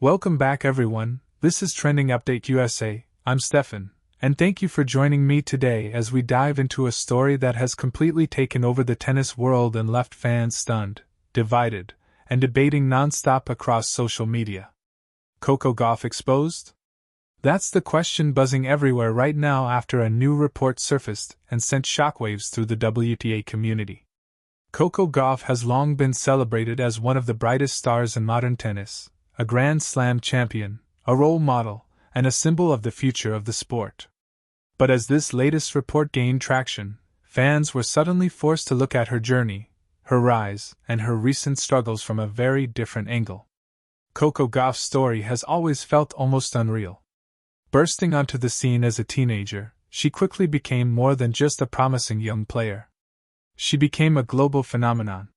Welcome back, everyone. This is Trending Update USA. I'm Steffan, and thank you for joining me today as we dive into a story that has completely taken over the tennis world and left fans stunned, divided, and debating nonstop across social media. Coco Gauff exposed? That's the question buzzing everywhere right now after a new report surfaced and sent shockwaves through the WTA community. Coco Gauff has long been celebrated as one of the brightest stars in modern tennis, a Grand Slam champion, a role model, and a symbol of the future of the sport. But as this latest report gained traction, fans were suddenly forced to look at her journey, her rise, and her recent struggles from a very different angle. Coco Gauff's story has always felt almost unreal. Bursting onto the scene as a teenager, she quickly became more than just a promising young player. She became a global phenomenon.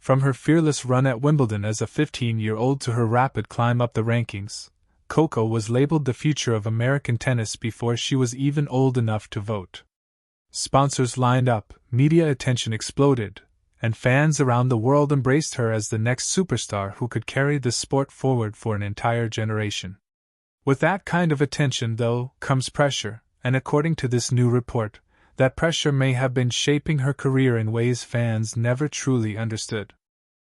From her fearless run at Wimbledon as a 15-year-old to her rapid climb up the rankings, Coco was labeled the future of American tennis before she was even old enough to vote. Sponsors lined up, media attention exploded, and fans around the world embraced her as the next superstar who could carry the sport forward for an entire generation. With that kind of attention, though, comes pressure, and according to this new report, that pressure may have been shaping her career in ways fans never truly understood.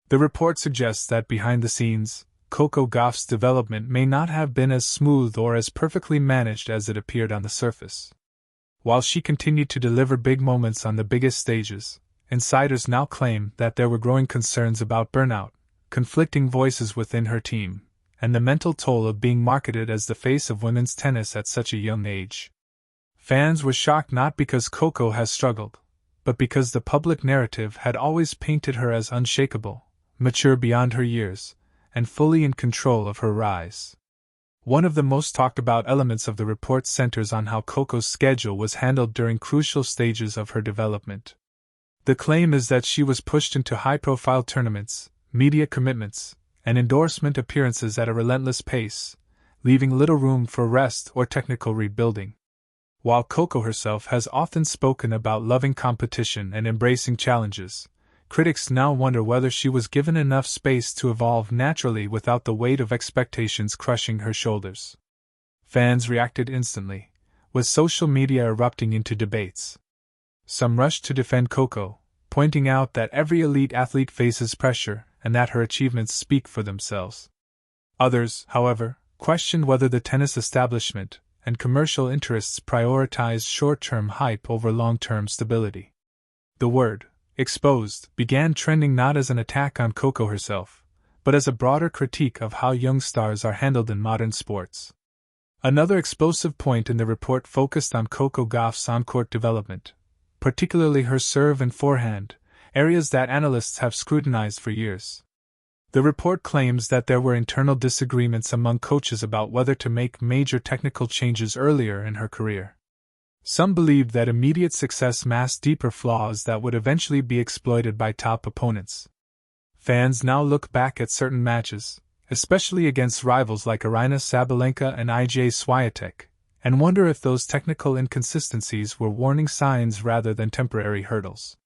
The report suggests that behind the scenes, Coco Gauff's development may not have been as smooth or as perfectly managed as it appeared on the surface. While she continued to deliver big moments on the biggest stages, insiders now claim that there were growing concerns about burnout, conflicting voices within her team, and the mental toll of being marketed as the face of women's tennis at such a young age. Fans were shocked not because Coco has struggled, but because the public narrative had always painted her as unshakable, mature beyond her years, and fully in control of her rise. One of the most talked about elements of the report centers on how Coco's schedule was handled during crucial stages of her development. The claim is that she was pushed into high-profile tournaments, media commitments, and endorsement appearances at a relentless pace, leaving little room for rest or technical rebuilding. While Coco herself has often spoken about loving competition and embracing challenges, critics now wonder whether she was given enough space to evolve naturally without the weight of expectations crushing her shoulders. Fans reacted instantly, with social media erupting into debates. Some rushed to defend Coco, pointing out that every elite athlete faces pressure and that her achievements speak for themselves. Others, however, questioned whether the tennis establishment and commercial interests prioritized short-term hype over long-term stability. The word, exposed, began trending not as an attack on Coco herself, but as a broader critique of how young stars are handled in modern sports. Another explosive point in the report focused on Coco Gauff's on-court development, particularly her serve and forehand, areas that analysts have scrutinized for years. The report claims that there were internal disagreements among coaches about whether to make major technical changes earlier in her career. Some believed that immediate success masked deeper flaws that would eventually be exploited by top opponents. Fans now look back at certain matches, especially against rivals like Aryna Sabalenka and IJ Swiatek, and wonder if those technical inconsistencies were warning signs rather than temporary hurdles.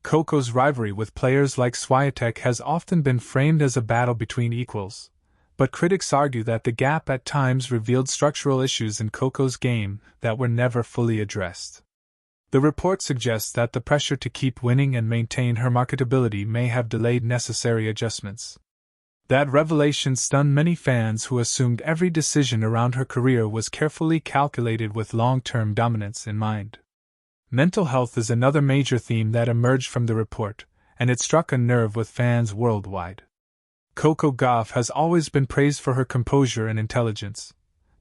Coco's rivalry with players like Swiatek has often been framed as a battle between equals, but critics argue that the gap at times revealed structural issues in Coco's game that were never fully addressed. The report suggests that the pressure to keep winning and maintain her marketability may have delayed necessary adjustments. That revelation stunned many fans who assumed every decision around her career was carefully calculated with long-term dominance in mind. Mental health is another major theme that emerged from the report, and it struck a nerve with fans worldwide. Coco Gauff has always been praised for her composure and intelligence,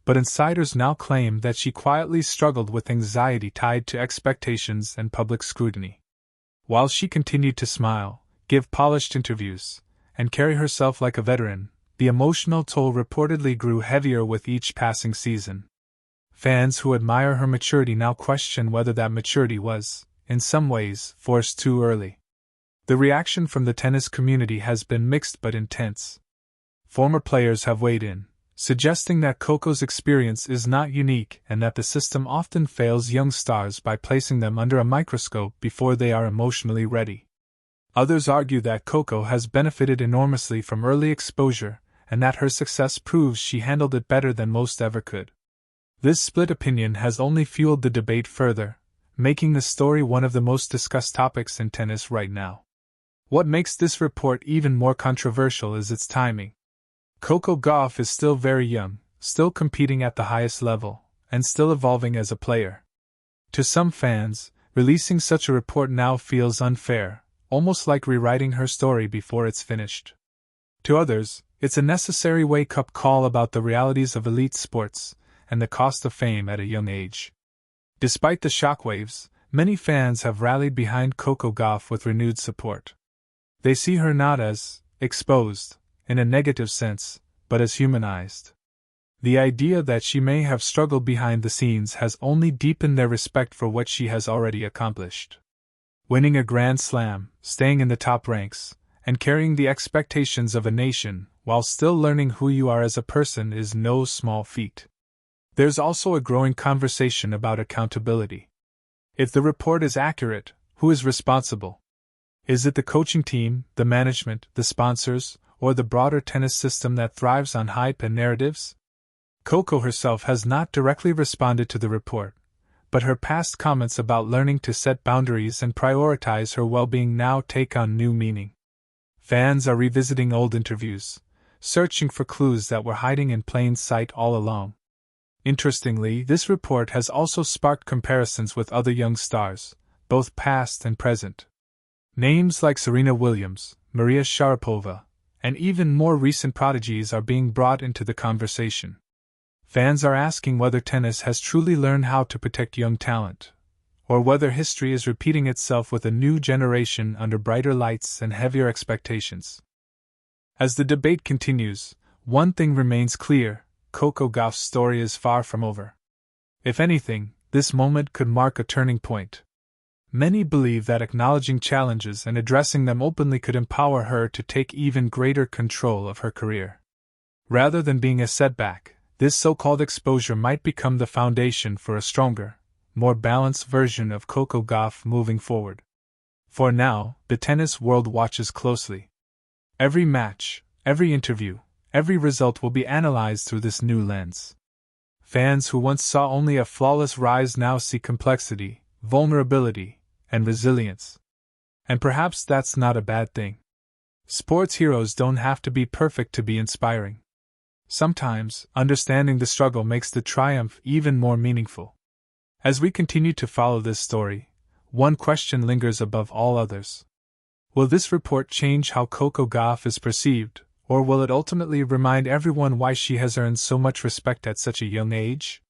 but insiders now claim that she quietly struggled with anxiety tied to expectations and public scrutiny. While she continued to smile, give polished interviews, and carry herself like a veteran, the emotional toll reportedly grew heavier with each passing season. Fans who admire her maturity now question whether that maturity was, in some ways, forced too early. The reaction from the tennis community has been mixed but intense. Former players have weighed in, suggesting that Coco's experience is not unique and that the system often fails young stars by placing them under a microscope before they are emotionally ready. Others argue that Coco has benefited enormously from early exposure and that her success proves she handled it better than most ever could. This split opinion has only fueled the debate further, making the story one of the most discussed topics in tennis right now. What makes this report even more controversial is its timing. Coco Gauff is still very young, still competing at the highest level, and still evolving as a player. To some fans, releasing such a report now feels unfair, almost like rewriting her story before it's finished. To others, it's a necessary wake-up call about the realities of elite sports and the cost of fame at a young age. Despite the shockwaves, many fans have rallied behind Coco Gauff with renewed support. They see her not as exposed, in a negative sense, but as humanized. The idea that she may have struggled behind the scenes has only deepened their respect for what she has already accomplished. Winning a Grand Slam, staying in the top ranks, and carrying the expectations of a nation while still learning who you are as a person is no small feat. There's also a growing conversation about accountability. If the report is accurate, who is responsible? Is it the coaching team, the management, the sponsors, or the broader tennis system that thrives on hype and narratives? Coco herself has not directly responded to the report, but her past comments about learning to set boundaries and prioritize her well-being now take on new meaning. Fans are revisiting old interviews, searching for clues that were hiding in plain sight all along. Interestingly, this report has also sparked comparisons with other young stars, both past and present. Names like Serena Williams, Maria Sharapova, and even more recent prodigies are being brought into the conversation. Fans are asking whether tennis has truly learned how to protect young talent, or whether history is repeating itself with a new generation under brighter lights and heavier expectations. As the debate continues, one thing remains clear: Coco Gauff's story is far from over. If anything, this moment could mark a turning point. Many believe that acknowledging challenges and addressing them openly could empower her to take even greater control of her career. Rather than being a setback, this so-called exposure might become the foundation for a stronger, more balanced version of Coco Gauff moving forward. For now, the tennis world watches closely. Every match, every interview, every result will be analyzed through this new lens. Fans who once saw only a flawless rise now see complexity, vulnerability, and resilience. And perhaps that's not a bad thing. Sports heroes don't have to be perfect to be inspiring. Sometimes, understanding the struggle makes the triumph even more meaningful. As we continue to follow this story, one question lingers above all others. Will this report change how Coco Gauff is perceived, or will it ultimately remind everyone why she has earned so much respect at such a young age?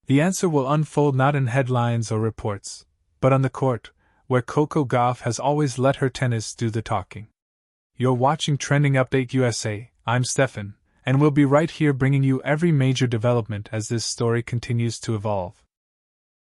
The answer will unfold not in headlines or reports, but on the court, where Coco Gauff has always let her tennis do the talking. You're watching Trending Update USA, I'm Steffan, and we'll be right here bringing you every major development as this story continues to evolve.